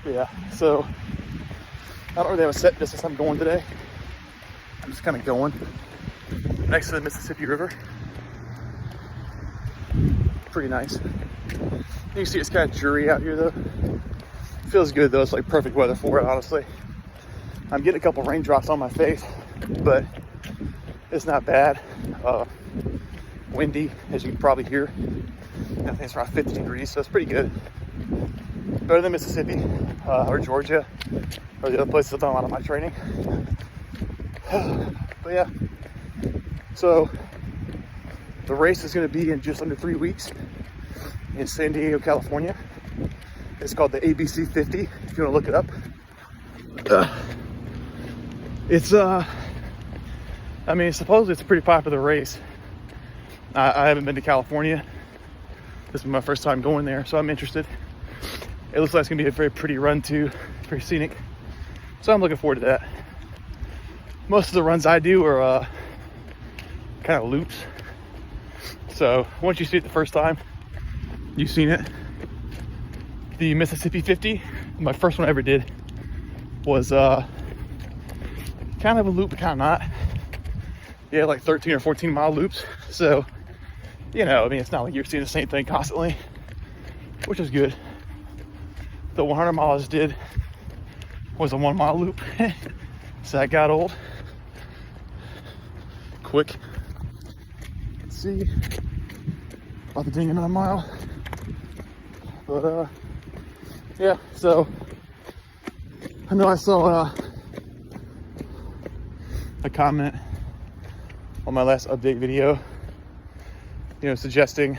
Yeah, so I don't really have a set distance I'm going today. I'm just kind of going next to the Mississippi River. Pretty nice. You can see it's kind of dreary out here though. Feels good though, it's like perfect weather for it, honestly. I'm getting a couple raindrops on my face, but it's not bad. Windy, as you can probably hear. I think it's around 50 degrees, so it's pretty good. Better than Mississippi or Georgia or the other places I've done a lot of my training. But yeah, so the race is going to be in just under 3 weeks in San Diego, California. It's called the ABC 50, if you want to look it up. Supposedly it's a pretty popular race. I haven't been to California. This is my first time going there, so I'm interested. It looks like it's gonna be a very pretty run too, very scenic. So I'm looking forward to that. Most of the runs I do are kind of loops. So once you see it the first time, you've seen it. The Mississippi 50, my first one I ever did, was kind of a loop, but kind of not. Yeah, like 13 or 14 mile loops. So, it's not like you're seeing the same thing constantly, which is good. The 100 miles I just did was a 1 mile loop. So that got old quick. Let's see, about to ding another mile. But yeah, so I know I saw a comment on my last update video, suggesting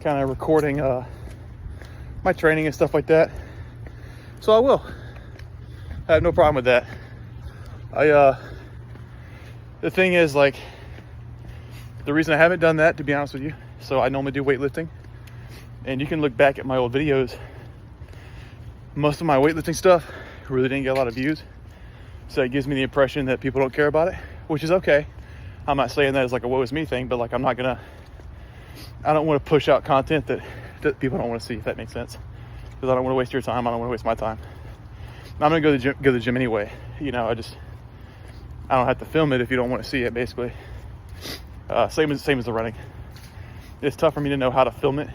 kind of recording my training and stuff like that. So I will. I have no problem with that. The thing is, like, the reason I haven't done that, to be honest with you, so I normally do weightlifting, and you can look back at my old videos. Most of my weightlifting stuff really didn't get a lot of views, so it gives me the impression that people don't care about it, which is okay. I'm not saying that as like a woe is me thing, but like I don't want to push out content that people don't want to see, if that makes sense. Because I don't want to waste your time. I don't want to waste my time. I'm gonna go to the gym anyway. I don't have to film it if you don't want to see it, basically. Same as the running. It's tough for me to know how to film it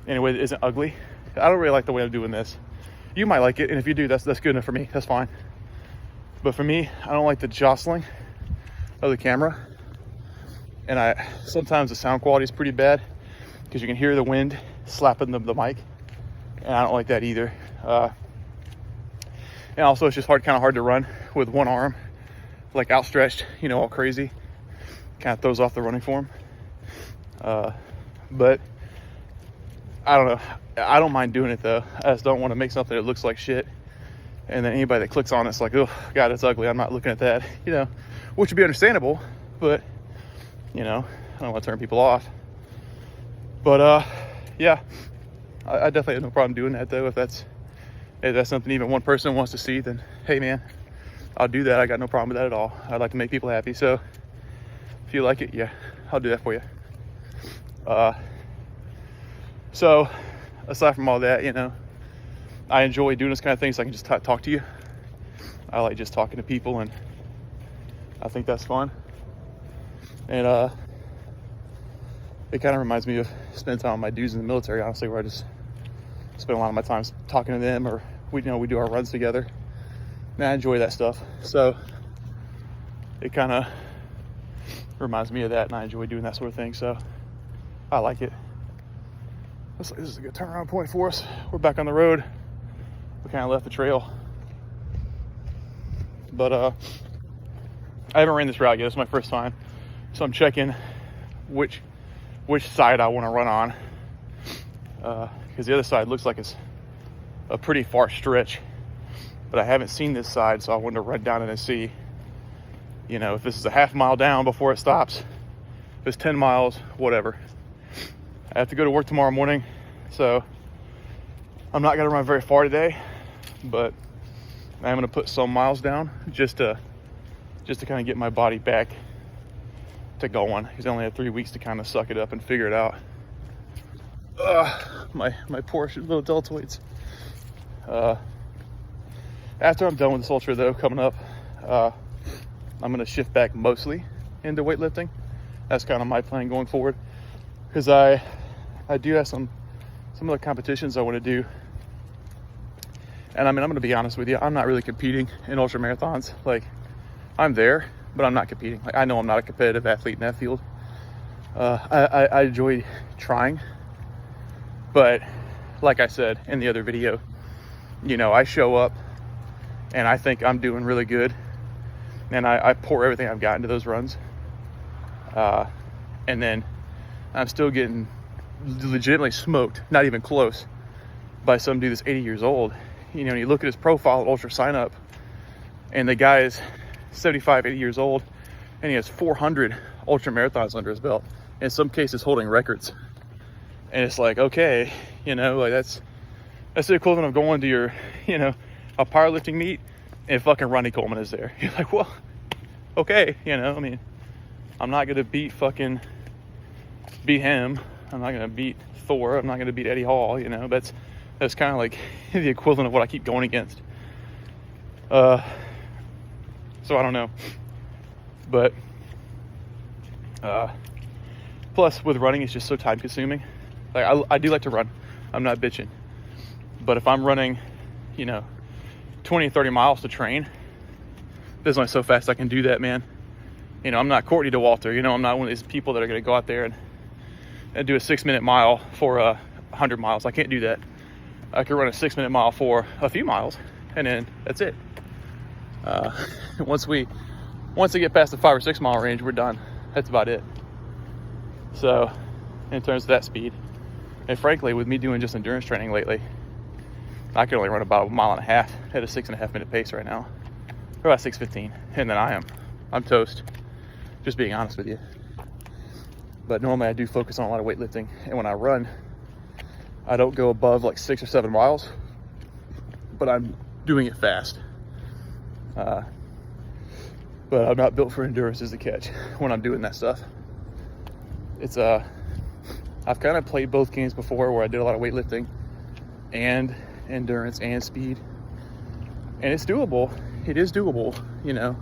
in a way that isn't ugly. I don't really like the way I'm doing this. You might like it, and if you do, that's good enough for me. That's fine. But for me, I don't like the jostling of the camera, and sometimes the sound quality is pretty bad because you can hear the wind slapping the mic, and I don't like that either. And also, it's just kind of hard to run with one arm like outstretched, all crazy. Kind of throws off the running form. But I don't know. I don't mind doing it though. I just don't want to make something that looks like shit, and then anybody that clicks on it's like, oh God, it's ugly. I'm not looking at that, which would be understandable, but I don't want to turn people off. But yeah, I definitely have no problem doing that though. If that's something even one person wants to see, then hey man, I'll do that. I got no problem with that at all. I'd like to make people happy, so if you like it, yeah, I'll do that for you. So aside from all that, I enjoy doing this kind of thing, so I can just talk to you. I like just talking to people, and I think that's fun. And it kind of reminds me of spending time with my dudes in the military, honestly, where I just spend a lot of my time talking to them, or we do our runs together. And I enjoy that stuff. So it kind of reminds me of that, and I enjoy doing that sort of thing. So I like it. Looks like this is a good turnaround point for us. We're back on the road. We kind of left the trail. But I haven't ran this route yet. It's my first time. So I'm checking which side I want to run on. Because the other side looks like it's a pretty far stretch. But I haven't seen this side, so I wanted to run down it and see, if this is a half mile down before it stops. If it's 10 miles, whatever. I have to go to work tomorrow morning, so I'm not going to run very far today, but I'm going to put some miles down just to kind of get my body back to going, because I only have 3 weeks to kind of suck it up and figure it out. My poor little deltoids. After I'm done with this ultra though, coming up, I'm gonna shift back mostly into weightlifting. That's kind of my plan going forward, because I do have some other competitions I want to do. And I mean, I'm gonna be honest with you, I'm not really competing in ultra marathons. Like, I'm there, but I'm not competing. Like, I know I'm not a competitive athlete in that field. I enjoy trying, but like I said in the other video, you know, I show up and I think I'm doing really good, and I pour everything I've got into those runs, and then I'm still getting legitimately smoked, not even close, by some dude that's 80 years old. You know, and you look at his profile at Ultra Sign Up, and the guy is 75, 80 years old, and he has 400 ultra marathons under his belt, in some cases holding records. And it's like, okay, you know, like that's the equivalent of going to your, you know, a powerlifting meet and fucking Ronnie Coleman is there. You're like, well, okay, you know, I mean, I'm not gonna beat him. I'm not gonna beat Thor. I'm not gonna beat Eddie Hall. You know, that's kind of like the equivalent of what I keep going against. So I don't know, but plus with running, it's just so time consuming. Like, I do like to run. I'm not bitching, but if I'm running, you know, 20, 30 miles to train, there's only so fast I can do that, man. You know, I'm not Courtney Dauwalter. You know, I'm not one of these people that are going to go out there and do a 6-minute mile for 100 miles. I can't do that. I could run a 6-minute mile for a few miles, and then that's it. Once I get past the 5 or 6 mile range, we're done. That's about it. So, in terms of that speed, and frankly, with me doing just endurance training lately, I can only run about 1.5 miles at a 6.5 minute pace right now, or about 6:15, and then I'm toast. Just being honest with you. But normally I do focus on a lot of weightlifting, and when I run, I don't go above like 6 or 7 miles, but I'm doing it fast. But I'm not built for endurance is the catch when I'm doing that stuff. It's I've kind of played both games before where I did a lot of weightlifting and endurance and speed, and it's doable. It is doable, you know,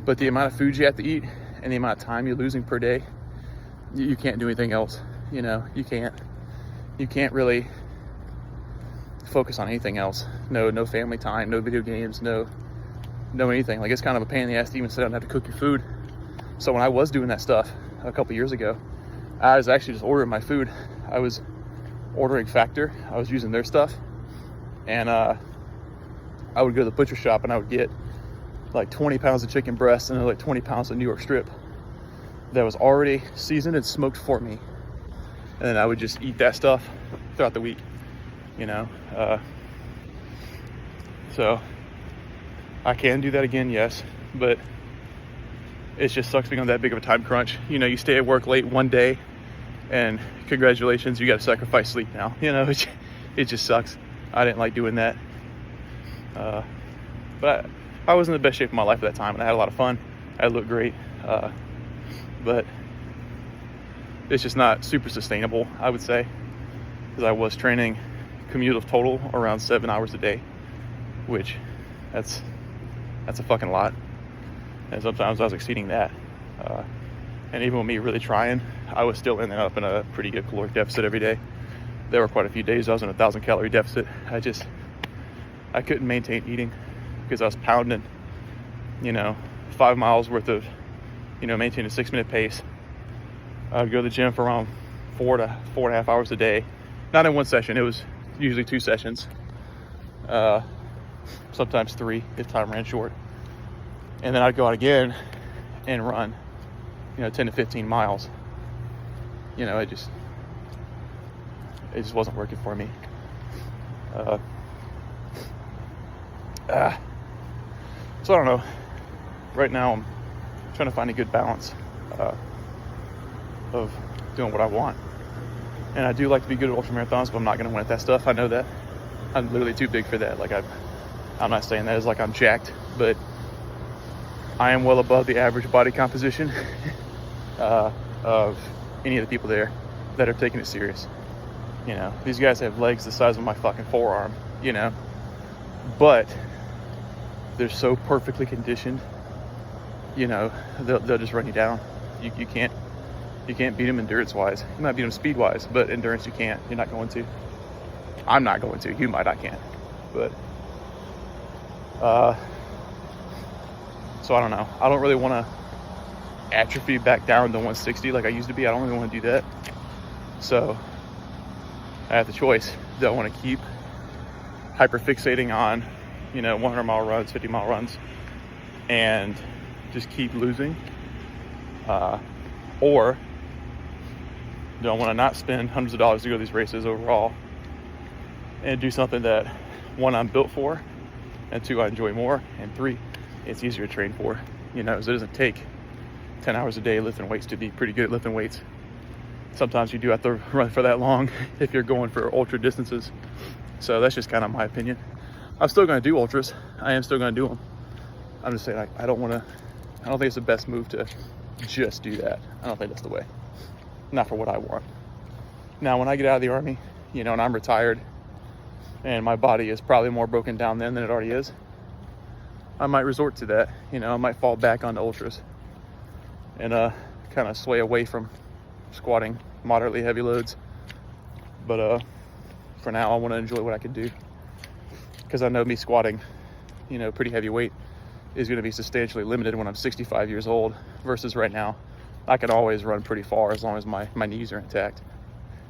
but the amount of food you have to eat and the amount of time you're losing per day, you can't do anything else. You know, you can't really focus on anything else. No family time, no video games, no anything. Like, it's kind of a pain in the ass to even sit down and have to cook your food. So when I was doing that stuff a couple years ago, I was actually just ordering my food. I was ordering Factor. I was using their stuff, and I would go to the butcher shop and I would get like 20 pounds of chicken breast and like 20 pounds of New York strip that was already seasoned and smoked for me, and then I would just eat that stuff throughout the week, you know. So I can do that again, yes, but it just sucks being on that big of a time crunch. You know, you stay at work late one day and congratulations, you got to sacrifice sleep now. You know, it just sucks. I didn't like doing that. But I was in the best shape of my life at that time, and I had a lot of fun. I looked great. But it's just not super sustainable, I would say, because I was training cumulative total around 7 hours a day, which that's a fucking lot. And sometimes I was exceeding that. And even with me really trying, I was still ending up in a pretty good caloric deficit every day. There were quite a few days I was in 1,000 calorie deficit. I couldn't maintain eating because I was pounding, you know, 5 miles worth of, you know, maintaining a 6-minute pace. I would go to the gym for around 4 to 4.5 hours a day. Not in one session, it was usually 2 sessions. Sometimes 3 if time ran short. And then I'd go out again and run, you know, 10 to 15 miles. You know, it just wasn't working for me. So I don't know. Right now I'm trying to find a good balance of doing what I want. And I do like to be good at ultra marathons, but I'm not going to win at that stuff. I know that. I'm literally too big for that. Like, I'm not saying that as like I'm jacked, but I am well above the average body composition of any of the people there that are taking it serious. You know, these guys have legs the size of my fucking forearm, you know, but they're so perfectly conditioned, you know, they'll just run you down. You can't beat them endurance wise. You might beat them speed wise, but endurance you can't. You're not going to. I'm not going to. You might. I can't. But so I don't know. I don't really want to atrophy back down to 160 like I used to be. I don't really want to do that. So I have the choice. Do I want to keep hyper fixating on, you know, 100-mile runs, 50-mile runs, and just keep losing, or do I want to not spend hundreds of dollars to go to these races overall and do something that, one, I'm built for, and two, I enjoy more, and three, it's easier to train for. You know, so it doesn't take 10 hours a day lifting weights to be pretty good at lifting weights. Sometimes you do have to run for that long if you're going for ultra distances. So that's just kind of my opinion. I'm still going to do ultras. I am still going to do them. I'm just saying I don't think it's the best move to just do that. I don't think that's the way. Not for what I want. Now, when I get out of the Army, you know, and I'm retired, and my body is probably more broken down then than it already is, I might resort to that. You know, I might fall back onto ultras and kind of sway away from squatting moderately heavy loads. But for now, I want to enjoy what I can do, because I know me squatting, you know, pretty heavy weight is going to be substantially limited when I'm 65 years old versus right now. I can always run pretty far as long as my knees are intact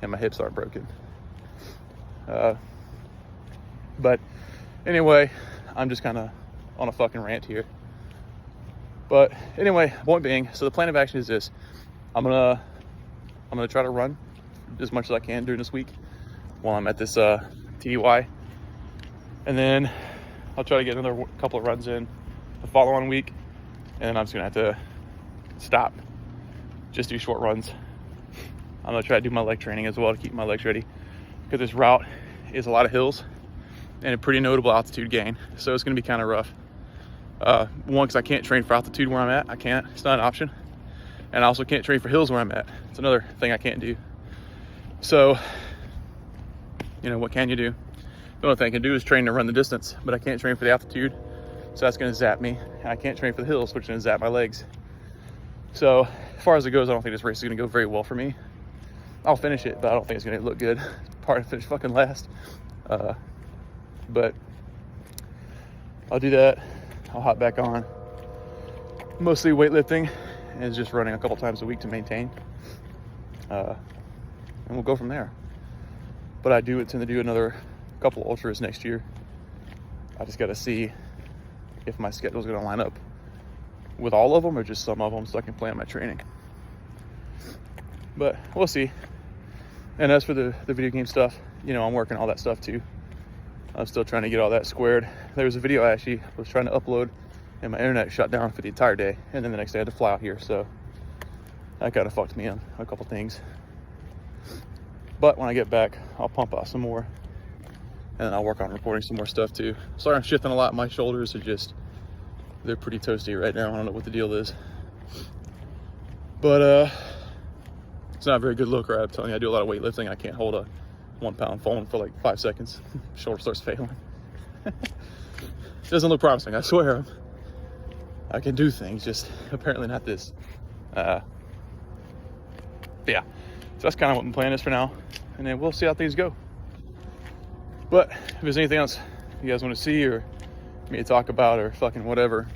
and my hips aren't broken. But anyway, I'm just kind of on a fucking rant here. But anyway, point being, so the plan of action is this. I'm gonna try to run as much as I can during this week while I'm at this TDY, and then I'll try to get another couple of runs in the following week, and then I'm just gonna have to stop, just do short runs. I'm gonna try to do my leg training as well to keep my legs ready, because this route is a lot of hills and a pretty notable altitude gain, so it's gonna be kind of rough. One, because I can't train for altitude where I'm at. I can't. It's not an option. And I also can't train for hills where I'm at. It's another thing I can't do. So, you know, what can you do? The only thing I can do is train to run the distance, but I can't train for the altitude, so that's gonna zap me. And I can't train for the hills, which is gonna zap my legs. So, as far as it goes, I don't think this race is gonna go very well for me. I'll finish it, but I don't think it's gonna look good. Probably finish fucking last. But I'll do that. I'll hop back on. Mostly weightlifting and just running a couple times a week to maintain. And we'll go from there. But I do intend to do another couple ultras next year. I just got to see if my schedule is going to line up with all of them or just some of them, so I can plan my training. But we'll see. And as for the video game stuff, you know, I'm working all that stuff too. I'm still trying to get all that squared. There was a video I actually was trying to upload and my internet shut down for the entire day, and then the next day I had to fly out here, so that kind of fucked me on a couple things. But when I get back, I'll pump out some more, and then I'll work on recording some more stuff too. Sorry I'm shifting a lot. My shoulders are just, they're pretty toasty right now. I don't know what the deal is, but it's not a very good look, right? I'm telling you, I do a lot of weightlifting. I can't hold a 1 pound phone for like 5 seconds. Shoulder starts failing. Doesn't look promising, I swear. I can do things, just apparently not this. Yeah, so that's kind of what my plan is for now, and then we'll see how things go. But if there's anything else you guys want to see or me to talk about or fucking whatever,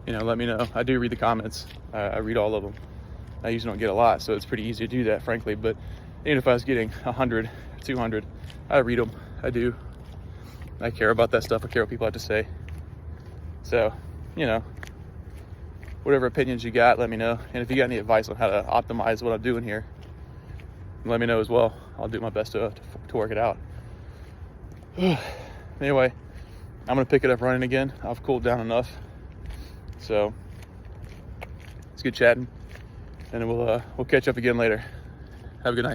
you know, let me know. I do read the comments. I read all of them. I usually don't get a lot, so it's pretty easy to do that, frankly. But even if I was getting 100, 200, I read them. I do. I care about that stuff. I care what people have to say. So, you know, whatever opinions you got, let me know. And if you got any advice on how to optimize what I'm doing here, let me know as well. I'll do my best to work it out. Anyway, I'm gonna pick it up running again. I've cooled down enough, so it's good chatting, and we'll catch up again later. Have a good night.